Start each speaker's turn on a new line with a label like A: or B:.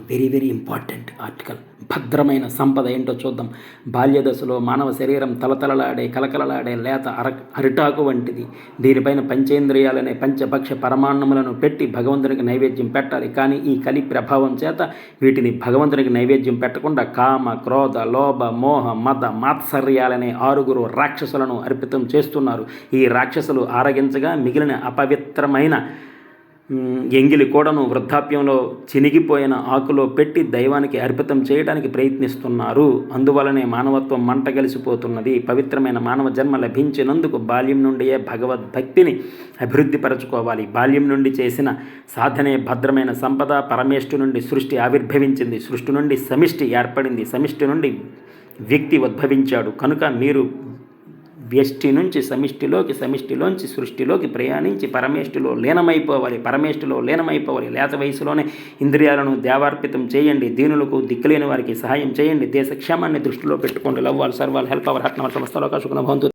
A: Very very important article. భద్రమైన సంపద ఏంటో చూద్దాం. బాల్య దశలో మానవ శరీరం తలతలలాడే కలకలలాడే లేత అరిటాకు వంటిది. దీనిపైన పంచేంద్రియాలనే పంచభక్ష పరమాన్నములను పెట్టి భగవంతునికి నైవేద్యం పెట్టాలి. కానీ ఈ కలి ప్రభావం చేత వీటిని భగవంతునికి నైవేద్యం పెట్టకుండా కామ, క్రోధ, లోభ, మోహ, మద, మాత్సర్యాలనే 6 రాక్షసులను అర్పితం చేస్తున్నారు. ఈ రాక్షసులు ఆరగించగా మిగిలిన అపవిత్రమైన ఎంగిలి కూడను వృద్ధాప్యంలో చినిగిపోయిన ఆకులో పెట్టి దైవానికి అర్పితం చేయడానికి ప్రయత్నిస్తున్నారు. అందువలనే మానవత్వం మంటగలిసిపోతున్నది. పవిత్రమైన మానవ జన్మ లభించినందుకు బాల్యం నుండియే భగవద్భక్తిని అభివృద్ధిపరచుకోవాలి. బాల్యం నుండి చేసిన సాధనే భద్రమైన సంపద. పరమేష్ఠు నుండి సృష్టి ఆవిర్భవించింది. సృష్టి నుండి సమిష్టి ఏర్పడింది. సమిష్టి నుండి వ్యక్తి ఉద్భవించాడు. కనుక మీరు వ్యష్టి నుంచి సమిష్టిలోకి, సమిష్టిలోంచి సృష్టిలోకి ప్రయాణించి పరమేష్ఠిలో లీనమైపోవాలి. లేత వయసులోనే ఇంద్రియాలను దేవార్పితం చేయండి. దీనులకు, దిక్కులేని వారికి సహాయం చేయండి. దేశ క్షేమాన్ని దృష్టిలో పెట్టుకోండి. Love all, serve all, help ever, hurt never సమస్త లోకా సుఖినో భవంతు.